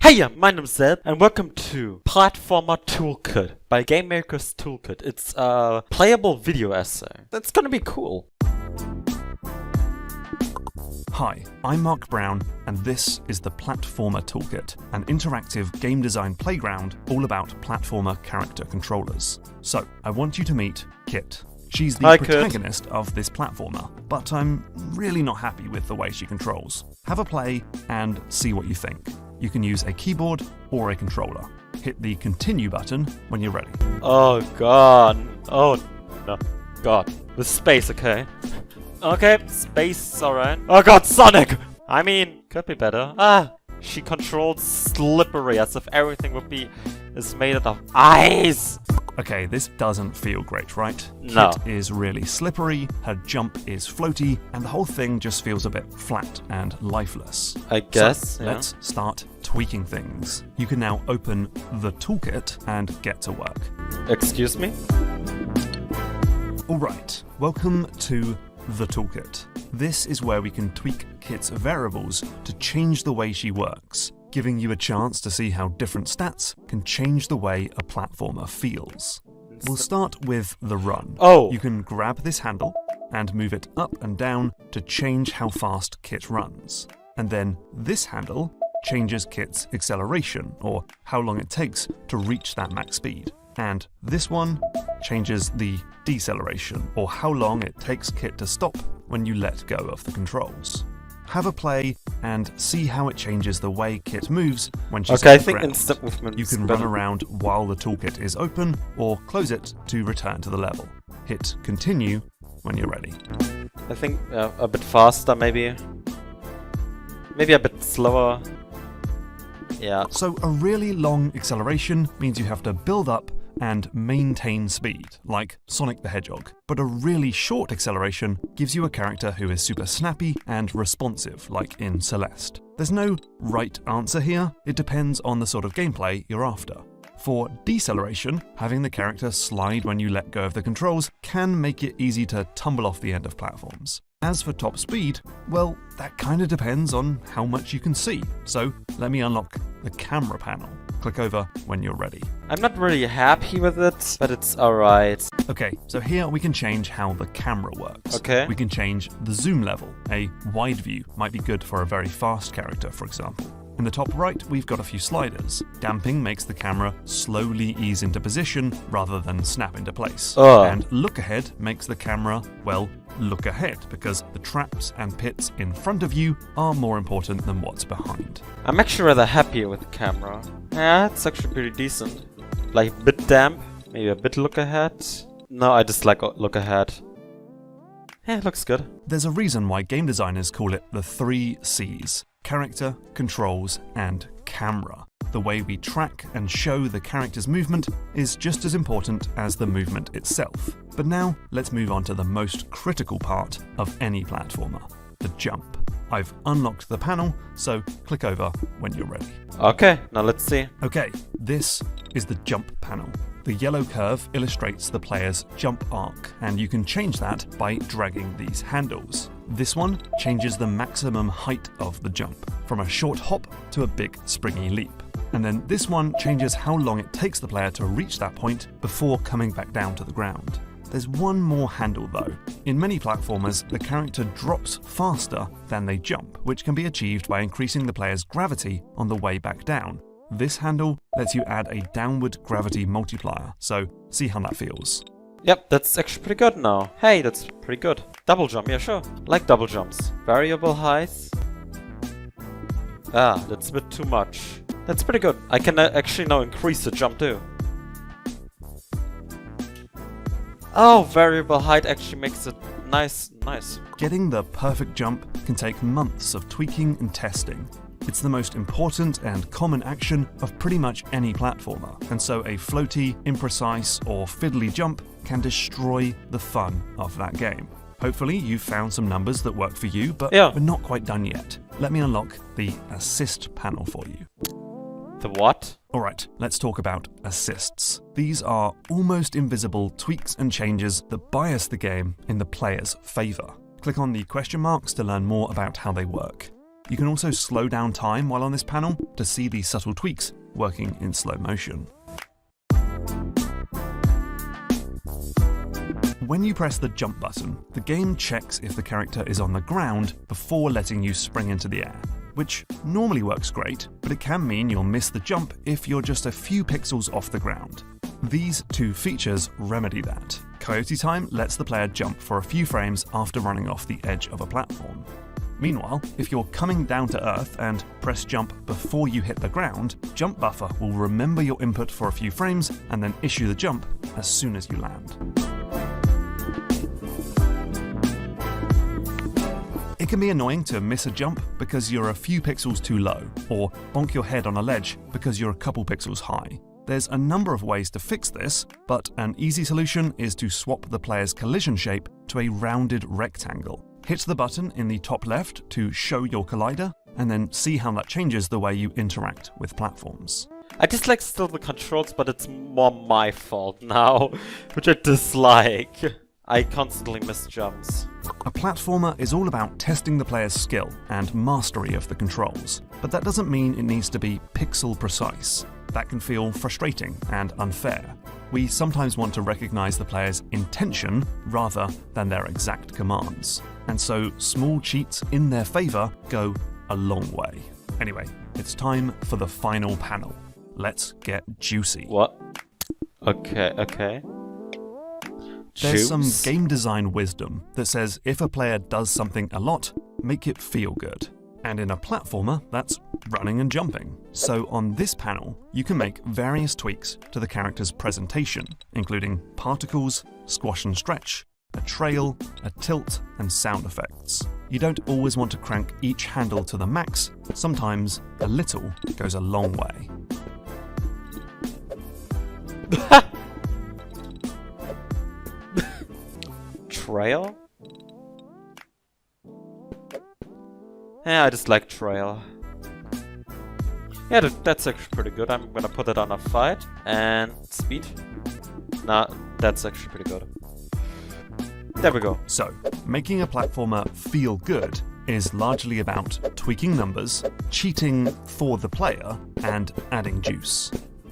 Hey, my name's Zed, and welcome to Platformer Toolkit by Game Maker's Toolkit. It's a playable video essay. That's gonna be cool. Hi, I'm Mark Brown, and this is the Platformer Toolkit, an interactive game design playground all about platformer character controllers. So, I want you to meet Kit. She's the protagonist of this platformer, but I'm really not happy with the way she controls. Have a play and see what you think. You can use a keyboard or a controller. Hit the continue button when you're ready. Oh god. Oh no. God. With space, okay. Okay, space, alright. Oh god, Sonic! I mean, could be better. She controls slippery as if everything is made out of ice! Okay, this doesn't feel great, right? No. Kit is really slippery, her jump is floaty, and the whole thing just feels a bit flat and lifeless. I guess, so, let's start tweaking things. You can now open the toolkit and get to work. Excuse me? Alright, welcome to the toolkit. This is where we can tweak Kit's variables to change the way she works, giving you a chance to see how different stats can change the way a platformer feels. We'll start with the run. Oh! You can grab this handle and move it up and down to change how fast Kit runs. And then this handle changes Kit's acceleration, or how long it takes to reach that max speed. And this one changes the deceleration, or how long it takes Kit to stop when you let go of the controls. Have a play and see how it changes the way Kit moves when she's on the ground. Instant movement. You can run around while the toolkit is open, or close it to return to the level. Hit continue when you're ready. I think a bit faster, maybe. Maybe a bit slower. Yeah. So a really long acceleration means you have to build up and maintain speed, like Sonic the Hedgehog. But a really short acceleration gives you a character who is super snappy and responsive, like in Celeste. There's no right answer here, it depends on the sort of gameplay you're after. For deceleration, having the character slide when you let go of the controls can make it easy to tumble off the end of platforms. As for top speed, well, that kinda depends on how much you can see. So let me unlock the camera panel. Click over when you're ready. I'm not really happy with it, but it's alright. Okay, so here we can change how the camera works. Okay. We can change the zoom level. A wide view might be good for a very fast character, for example. In the top right, we've got a few sliders. Damping makes the camera slowly ease into position rather than snap into place. And look ahead makes the camera, well, look ahead, because the traps and pits in front of you are more important than what's behind. I'm actually rather happy with the camera. Yeah, it's actually pretty decent. Like a bit damp, maybe a bit look ahead. No, I just like look ahead. Yeah, it looks good. There's a reason why game designers call it the 3 C's. Character, controls, and camera. The way we track and show the character's movement is just as important as the movement itself. But now, let's move on to the most critical part of any platformer, the jump. I've unlocked the panel, so click over when you're ready. Okay, now let's see. Okay, this is the jump panel. The yellow curve illustrates the player's jump arc, and you can change that by dragging these handles. This one changes the maximum height of the jump, from a short hop to a big springy leap. And then this one changes how long it takes the player to reach that point before coming back down to the ground. There's one more handle though. In many platformers, the character drops faster than they jump, which can be achieved by increasing the player's gravity on the way back down. This handle lets you add a downward gravity multiplier, so see how that feels. Yep, that's actually pretty good now. Hey, that's pretty good. Double jump, yeah sure. Like double jumps. Variable heights. That's a bit too much. That's pretty good. I can actually now increase the jump too. Oh, variable height actually makes it nice. Getting the perfect jump can take months of tweaking and testing. It's the most important and common action of pretty much any platformer, and so a floaty, imprecise, or fiddly jump can destroy the fun of that game. Hopefully you've found some numbers that work for you, but we're not quite done yet. Let me unlock the assist panel for you. The what? Alright, let's talk about assists. These are almost invisible tweaks and changes that bias the game in the player's favour. Click on the question marks to learn more about how they work. You can also slow down time while on this panel to see these subtle tweaks working in slow motion. When you press the jump button, the game checks if the character is on the ground before letting you spring into the air, which normally works great, but it can mean you'll miss the jump if you're just a few pixels off the ground. These two features remedy that. Coyote time lets the player jump for a few frames after running off the edge of a platform. Meanwhile, if you're coming down to earth and press jump before you hit the ground, Jump Buffer will remember your input for a few frames and then issue the jump as soon as you land. It can be annoying to miss a jump because you're a few pixels too low, or bonk your head on a ledge because you're a couple pixels high. There's a number of ways to fix this, but an easy solution is to swap the player's collision shape to a rounded rectangle. Hit the button in the top left to show your collider, and then see how that changes the way you interact with platforms. I dislike still the controls, but it's more my fault now, which I dislike. I constantly miss jumps. A platformer is all about testing the player's skill and mastery of the controls, but that doesn't mean it needs to be pixel precise. That can feel frustrating and unfair. We sometimes want to recognize the player's intention rather than their exact commands, and so small cheats in their favor go a long way. Anyway, it's time for the final panel. Let's get juicy. What? Okay. There's some game design wisdom that says if a player does something a lot, make it feel good. And in a platformer, that's running and jumping. So on this panel, you can make various tweaks to the character's presentation, including particles, squash and stretch, a trail, a tilt, and sound effects. You don't always want to crank each handle to the max. Sometimes a little goes a long way. Trail? Yeah, I just like trail. Yeah, that's actually pretty good. I'm gonna put it on a fight. And speed. Nah, that's actually pretty good. There we go. So, making a platformer feel good is largely about tweaking numbers, cheating for the player, and adding juice.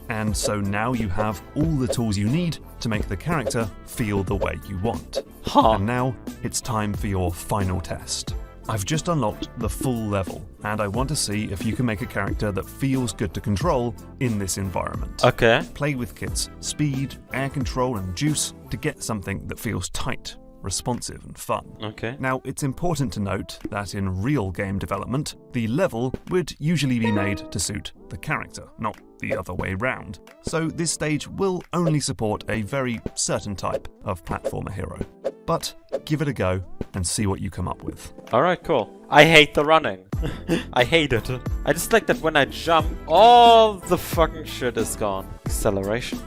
And so now you have all the tools you need to make the character feel the way you want. And now it's time for your final test. I've just unlocked the full level, and I want to see if you can make a character that feels good to control in this environment. Okay. Play with Kit's speed, air control, and juice to get something that feels tight, responsive, and fun. Okay. Now, it's important to note that in real game development, the level would usually be made to suit the character, not the other way round. So this stage will only support a very certain type of platformer hero. But give it a go and see what you come up with. Alright, cool. I hate the running. I hate it. I just like that when I jump, all the fucking shit is gone. Acceleration.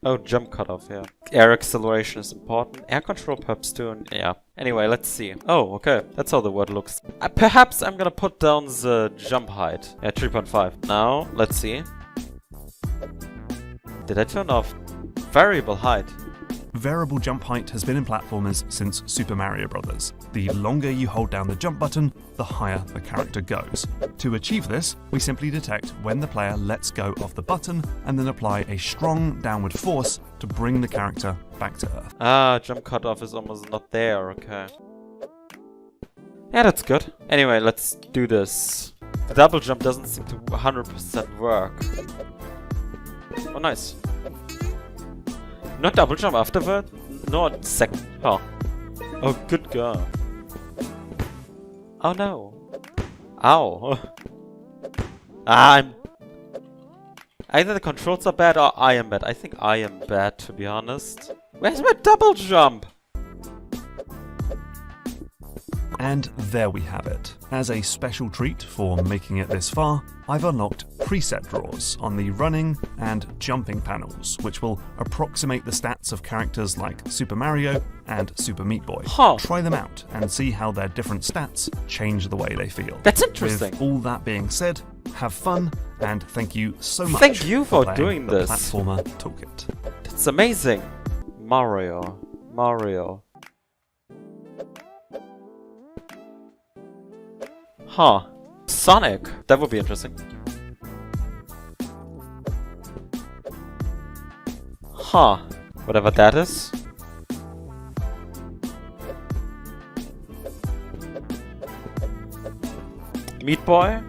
Oh, jump cutoff, yeah. Air acceleration is important. Air control perhaps too, yeah. Anyway, let's see. Oh, okay. That's how the word looks. Perhaps I'm gonna put down the jump height. Yeah, 3.5. Now, let's see. Did I turn off variable height? Variable jump height has been in platformers since Super Mario Bros. The longer you hold down the jump button, the higher the character goes. To achieve this, we simply detect when the player lets go of the button and then apply a strong downward force to bring the character back to Earth. Ah, jump cutoff is almost not there, okay. Yeah, that's good. Anyway, let's do this. The double jump doesn't seem to 100% work. Oh, nice. Not double jump afterward? Not second. Oh. Oh, good God. Oh no. Ow. Either the controls are bad or I am bad. I think I am bad, to be honest. Where's my double jump? And there we have it. As a special treat for making it this far, I've unlocked preset drawers on the running and jumping panels, which will approximate the stats of characters like Super Mario and Super Meat Boy. Try them out and see how their different stats change the way they feel. That's interesting. With all that being said, have fun, and thank you so much. Thank you for playing doing the this. Platformer Toolkit. That's amazing. Mario. Sonic. That would be interesting. Huh. Whatever that is. Meat Boy?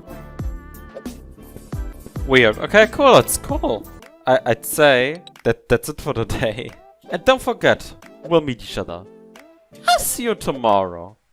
Weird. Okay, cool. It's cool. I'd say that that's it for today. And don't forget, we'll meet each other. I'll see you tomorrow.